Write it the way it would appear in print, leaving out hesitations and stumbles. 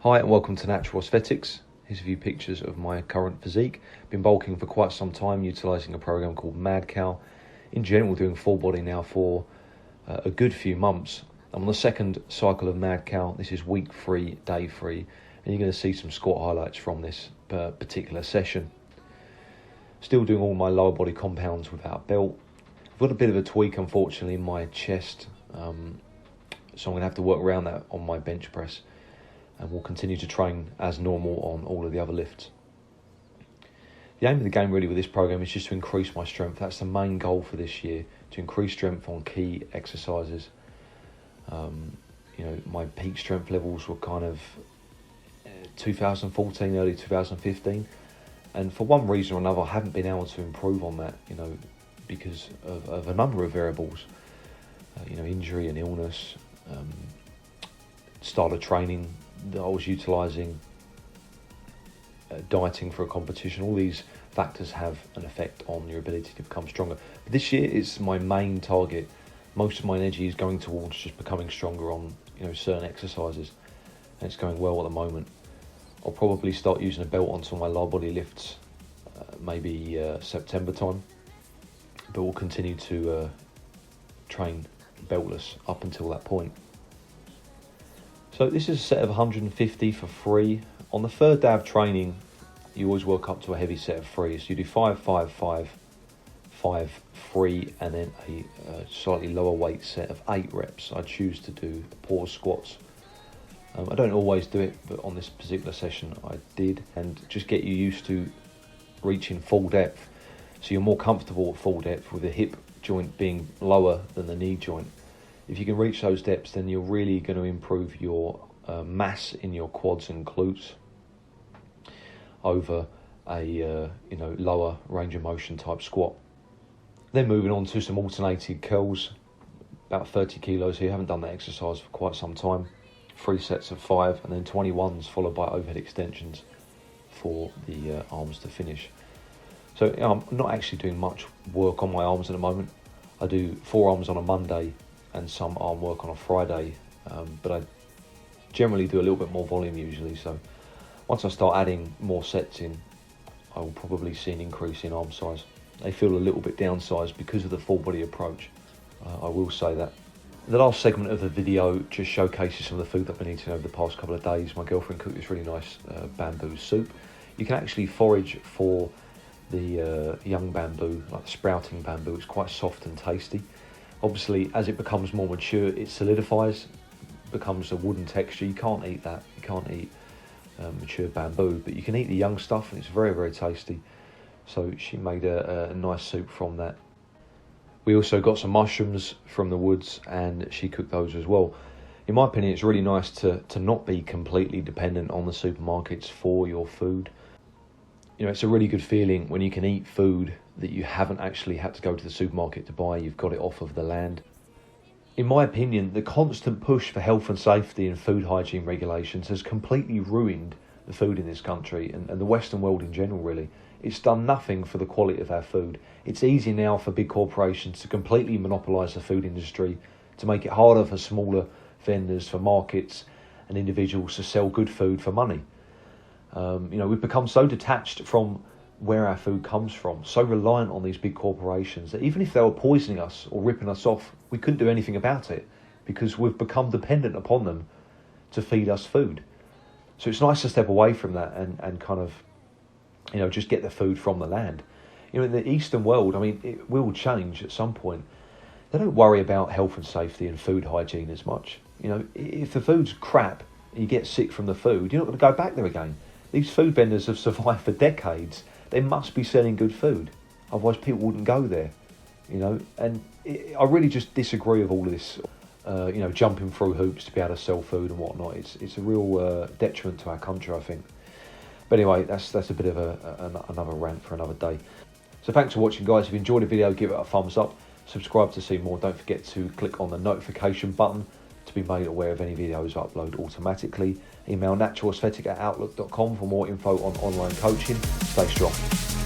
Hi and welcome to Natural Aesthetics. Here's a few pictures of my current physique. Been bulking for quite some time, utilising a program called Mad Cow. In general, doing full body now for a good few months. I'm on the second cycle of Mad Cow. This is week 3, day 3, and you're going to see some squat highlights from this particular session. Still doing all my lower body compounds without belt. I've got a bit of a tweak, unfortunately, in my chest, so I'm going to have to work around that on my bench press, and we'll continue to train as normal on all of the other lifts. The aim of the game really with this program is just to increase my strength. That's the main goal for this year, to increase strength on key exercises. My peak strength levels were kind of 2014, early 2015. And for one reason or another, I haven't been able to improve on that, because of a number of variables. Injury and illness, style of training that I was utilising, dieting for a competition. All these factors have an effect on your ability to become stronger. But this year is my main target. Most of my energy is going towards just becoming stronger on certain exercises, and it's going well at the moment. I'll probably start using a belt on some of my lower body lifts, maybe September time, but we'll continue to train beltless up until that point. So this is a set of 150 for free. On the third day of training, you always work up to a heavy set of 3. So you do 5, 5, 5, 5, 3, and then a slightly lower weight set of 8 reps. I choose to do pause squats. I don't always do it, but on this particular session I did, and just get you used to reaching full depth. So you're more comfortable at full depth with the hip joint being lower than the knee joint. If you can reach those depths, then you're really going to improve your mass in your quads and glutes over a lower range of motion type squat. Then moving on to some alternated curls, about 30 kilos here. Haven't done that exercise for quite some time. 3 sets of 5, and then 21s followed by overhead extensions for the arms to finish. So I'm not actually doing much work on my arms at the moment. I do forearms on a Monday and some arm work on a Friday, but I generally do a little bit more volume usually. So once I start adding more sets in, I will probably see an increase in arm size. They feel a little bit downsized because of the full body approach. I will say that. The last segment of the video just showcases some of the food that I've been eating over the past couple of days. My girlfriend cooked this really nice bamboo soup. You can actually forage for the young bamboo, like the sprouting bamboo. It's quite soft and tasty. Obviously, as it becomes more mature, it solidifies, becomes a wooden texture. You can't eat that. You can't eat mature bamboo, but you can eat the young stuff, and it's very, very tasty. So she made a nice soup from that. We also got some mushrooms from the woods, and she cooked those as well. In my opinion, it's really nice to not be completely dependent on the supermarkets for your food. It's a really good feeling when you can eat food that you haven't actually had to go to the supermarket to buy. You've got it off of the land. In my opinion, the constant push for health and safety and food hygiene regulations has completely ruined the food in this country and the Western world in general, really. It's done nothing for the quality of our food. It's easy now for big corporations to completely monopolise the food industry, to make it harder for smaller vendors, for markets and individuals to sell good food for money. We've become so detached from where our food comes from, so reliant on these big corporations that even if they were poisoning us or ripping us off, we couldn't do anything about it because we've become dependent upon them to feed us food. So it's nice to step away from that and kind of, just get the food from the land. In the Eastern world, it will change at some point. They don't worry about health and safety and food hygiene as much. If the food's crap and you get sick from the food, you're not going to go back there again. These food vendors have survived for decades. They must be selling good food. Otherwise people wouldn't go there, And I really just disagree with all this, jumping through hoops to be able to sell food and whatnot. It's a real detriment to our country, I think. But anyway, that's a bit of another rant for another day. So thanks for watching, guys. If you enjoyed the video, give it a thumbs up. Subscribe to see more. Don't forget to click on the notification button to be made aware of any videos I upload automatically. Email naturalaesthetic@outlook.com for more info on online coaching. Stay strong.